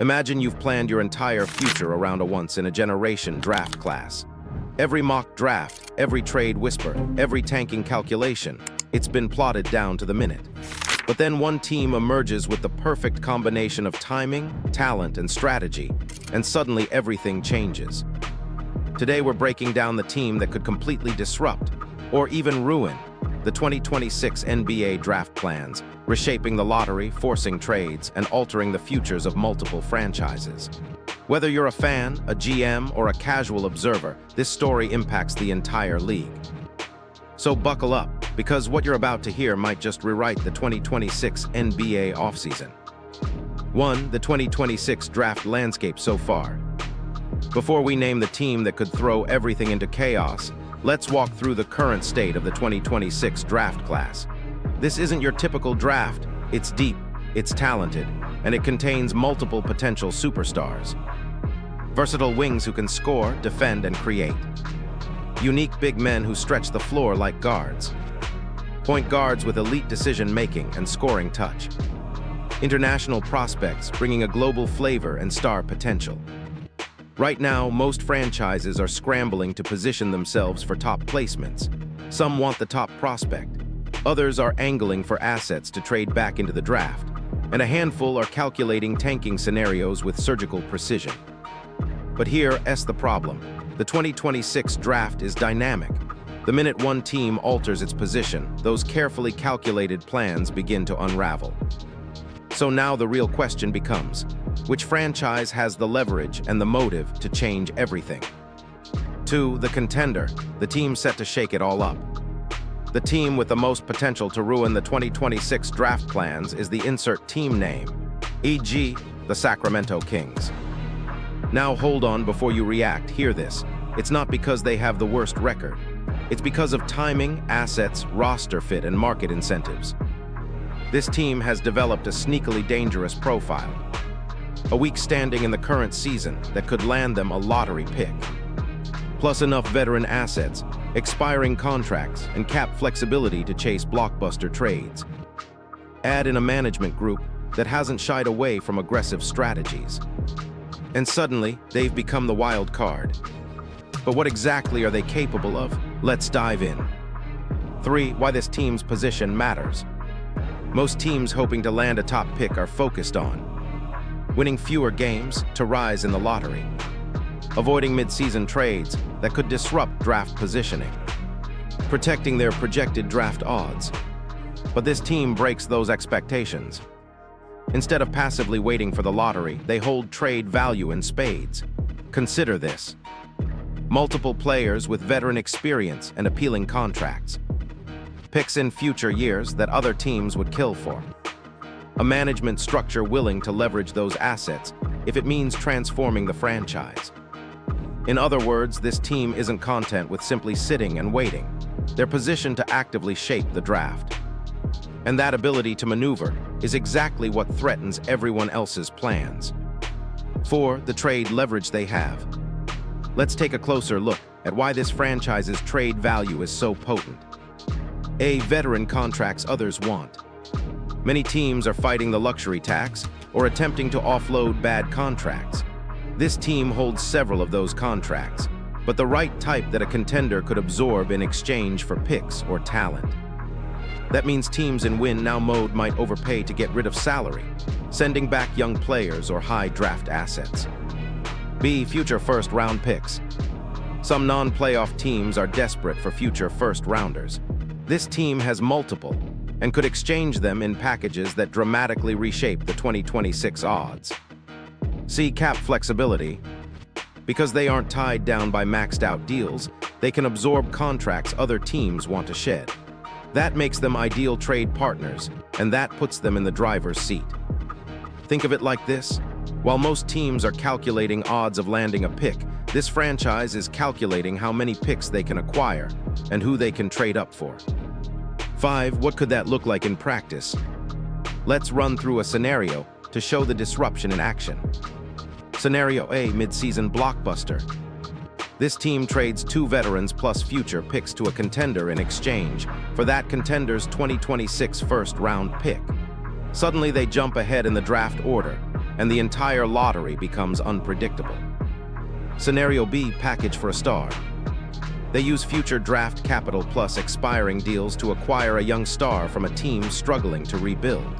Imagine you've planned your entire future around a once-in-a-generation draft class. Every mock draft, every trade whisper, every tanking calculation, it's been plotted down to the minute. But then one team emerges with the perfect combination of timing, talent, and strategy, and suddenly everything changes. Today we're breaking down the team that could completely disrupt, or even ruin, the 2026 NBA draft plans, reshaping the lottery, forcing trades, and altering the futures of multiple franchises. Whether you're a fan, a GM, or a casual observer, this story impacts the entire league. So buckle up, because what you're about to hear might just rewrite the 2026 NBA offseason. 1. The 2026 draft landscape so far. Before we name the team that could throw everything into chaos, let's walk through the current state of the 2026 draft class. This isn't your typical draft. It's deep, it's talented, and it contains multiple potential superstars. Versatile wings who can score, defend, and create. Unique big men who stretch the floor like guards. Point guards with elite decision-making and scoring touch. International prospects bringing a global flavor and star potential. Right now, most franchises are scrambling to position themselves for top placements. Some want the top prospect. Others are angling for assets to trade back into the draft. And a handful are calculating tanking scenarios with surgical precision. But here's the problem. The 2026 draft is dynamic. The minute one team alters its position, those carefully calculated plans begin to unravel. So now the real question becomes, which franchise has the leverage and the motive to change everything? 2. The contender, the team set to shake it all up. The team with the most potential to ruin the 2026 draft plans is the insert team name, e.g., the Sacramento Kings. Now hold on before you react, hear this. It's not because they have the worst record. It's because of timing, assets, roster fit, and market incentives. This team has developed a sneakily dangerous profile. A weak standing in the current season that could land them a lottery pick. Plus enough veteran assets, expiring contracts, and cap flexibility to chase blockbuster trades. Add in a management group that hasn't shied away from aggressive strategies. And suddenly, they've become the wild card. But what exactly are they capable of? Let's dive in. 3. Why this team's position matters. Most teams hoping to land a top pick are focused on winning fewer games to rise in the lottery, avoiding mid-season trades that could disrupt draft positioning, protecting their projected draft odds. But this team breaks those expectations. Instead of passively waiting for the lottery, they hold trade value in spades. Consider this. Multiple players with veteran experience and appealing contracts. Picks in future years that other teams would kill for. A management structure willing to leverage those assets if it means transforming the franchise. In other words, this team isn't content with simply sitting and waiting. They're positioned to actively shape the draft. And that ability to maneuver is exactly what threatens everyone else's plans. 4. The trade leverage they have. Let's take a closer look at why this franchise's trade value is so potent. A. Veteran contracts others want. Many teams are fighting the luxury tax or attempting to offload bad contracts. This team holds several of those contracts, but the right type that a contender could absorb in exchange for picks or talent. That means teams in win-now mode might overpay to get rid of salary, sending back young players or high draft assets. B. Future first-round picks. Some non-playoff teams are desperate for future first-rounders. This team has multiple and could exchange them in packages that dramatically reshape the 2026 odds. C. Cap flexibility. Because they aren't tied down by maxed-out deals, they can absorb contracts other teams want to shed. That makes them ideal trade partners, and that puts them in the driver's seat. Think of it like this. While most teams are calculating odds of landing a pick, this franchise is calculating how many picks they can acquire and who they can trade up for. 5. What could that look like in practice? Let's run through a scenario to show the disruption in action. Scenario A, mid-season blockbuster. This team trades 2 veterans plus future picks to a contender in exchange for that contender's 2026 first-round pick. Suddenly they jump ahead in the draft order, and the entire lottery becomes unpredictable. Scenario B, package for a star. They use future draft capital plus expiring deals to acquire a young star from a team struggling to rebuild.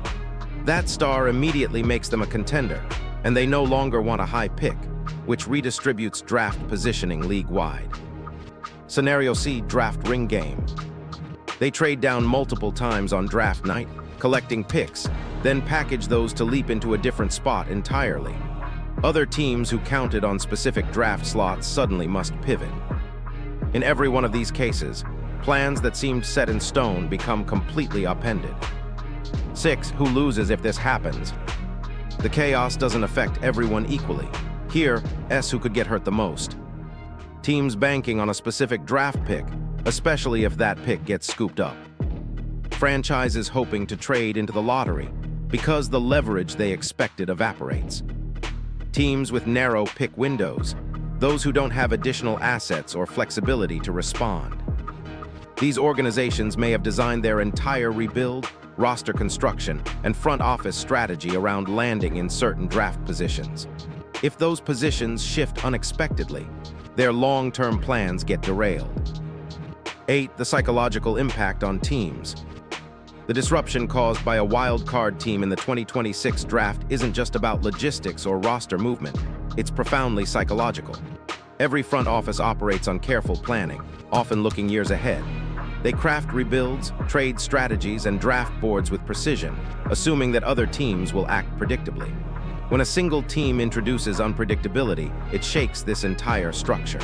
That star immediately makes them a contender, and they no longer want a high pick, which redistributes draft positioning league-wide. Scenario C, draft ring game. They trade down multiple times on draft night, collecting picks, then package those to leap into a different spot entirely. Other teams who counted on specific draft slots suddenly must pivot. In every one of these cases, plans that seemed set in stone become completely upended. 6. Who loses if this happens? The chaos doesn't affect everyone equally. Here, S who could get hurt the most. Teams banking on a specific draft pick, especially if that pick gets scooped up. Franchises hoping to trade into the lottery because the leverage they expected evaporates. Teams with narrow pick windows, those who don't have additional assets or flexibility to respond. These organizations may have designed their entire rebuild, roster construction, and front office strategy around landing in certain draft positions. If those positions shift unexpectedly, their long-term plans get derailed. 8. The psychological impact on teams. The disruption caused by a wild card team in the 2026 draft isn't just about logistics or roster movement, it's profoundly psychological. Every front office operates on careful planning, often looking years ahead. They craft rebuilds, trade strategies, and draft boards with precision, assuming that other teams will act predictably. When a single team introduces unpredictability, it shakes this entire structure.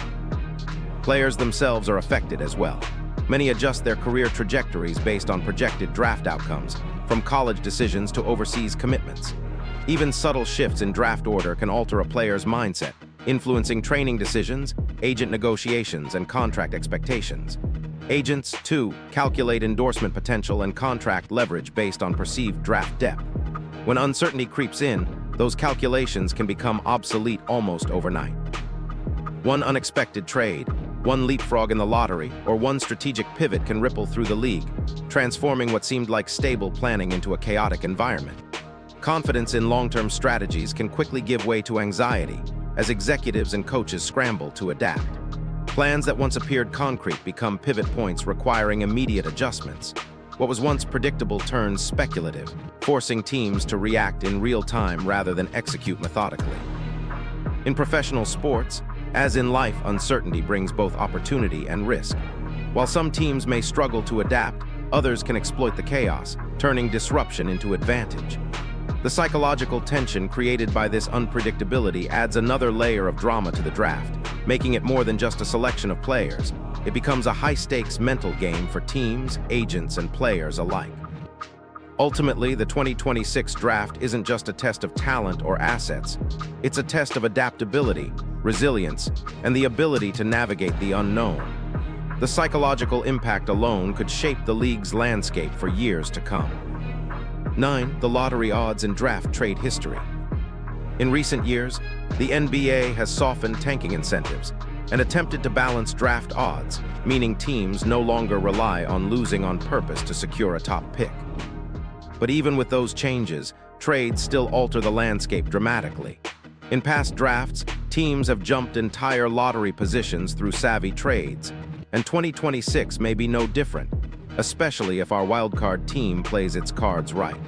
Players themselves are affected as well. Many adjust their career trajectories based on projected draft outcomes, from college decisions to overseas commitments. Even subtle shifts in draft order can alter a player's mindset, influencing training decisions, agent negotiations, and contract expectations. Agents, too, calculate endorsement potential and contract leverage based on perceived draft depth. When uncertainty creeps in, those calculations can become obsolete almost overnight. One unexpected trade, one leapfrog in the lottery, or one strategic pivot can ripple through the league, transforming what seemed like stable planning into a chaotic environment. Confidence in long-term strategies can quickly give way to anxiety as executives and coaches scramble to adapt. Plans that once appeared concrete become pivot points requiring immediate adjustments. What was once predictable turns speculative, forcing teams to react in real time rather than execute methodically. In professional sports, as in life, uncertainty brings both opportunity and risk. While some teams may struggle to adapt, others can exploit the chaos, turning disruption into advantage. The psychological tension created by this unpredictability adds another layer of drama to the draft, making it more than just a selection of players. It becomes a high-stakes mental game for teams, agents, and players alike. Ultimately, the 2026 draft isn't just a test of talent or assets. It's a test of adaptability, resilience, and the ability to navigate the unknown. The psychological impact alone could shape the league's landscape for years to come. 9. The lottery odds and draft trade history. In recent years, the NBA has softened tanking incentives and attempted to balance draft odds, meaning teams no longer rely on losing on purpose to secure a top pick. But even with those changes, trades still alter the landscape dramatically. In past drafts, teams have jumped entire lottery positions through savvy trades, and 2026 may be no different, especially if our wildcard team plays its cards right.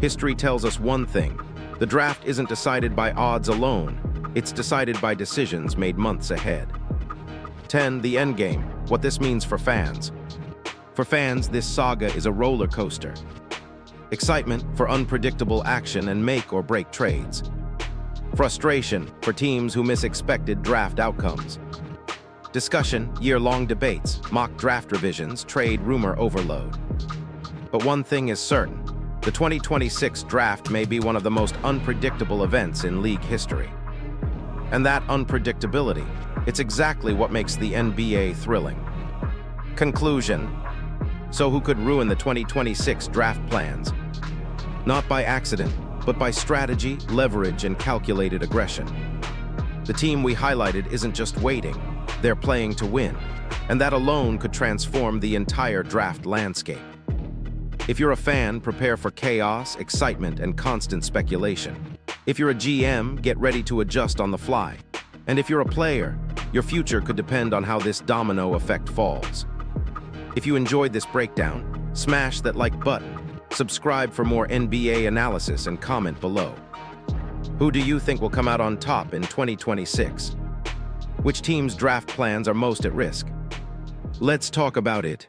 History tells us one thing: the draft isn't decided by odds alone, it's decided by decisions made months ahead. 10. The endgame, what this means for fans. For fans, this saga is a roller coaster. Excitement for unpredictable action and make-or-break trades. Frustration for teams who miss expected draft outcomes. Discussion, year-long debates, mock draft revisions, trade rumor overload. But one thing is certain: the 2026 draft may be one of the most unpredictable events in league history. And that unpredictability, it's exactly what makes the NBA thrilling. Conclusion. So who could ruin the 2026 draft plans? Not by accident, but by strategy, leverage, and calculated aggression. The team we highlighted isn't just waiting, they're playing to win, and that alone could transform the entire draft landscape. If you're a fan, prepare for chaos, excitement, and constant speculation. If you're a GM, get ready to adjust on the fly. And if you're a player, your future could depend on how this domino effect falls. If you enjoyed this breakdown, smash that like button, subscribe for more NBA analysis, and comment below. Who do you think will come out on top in 2026? Which team's draft plans are most at risk? Let's talk about it.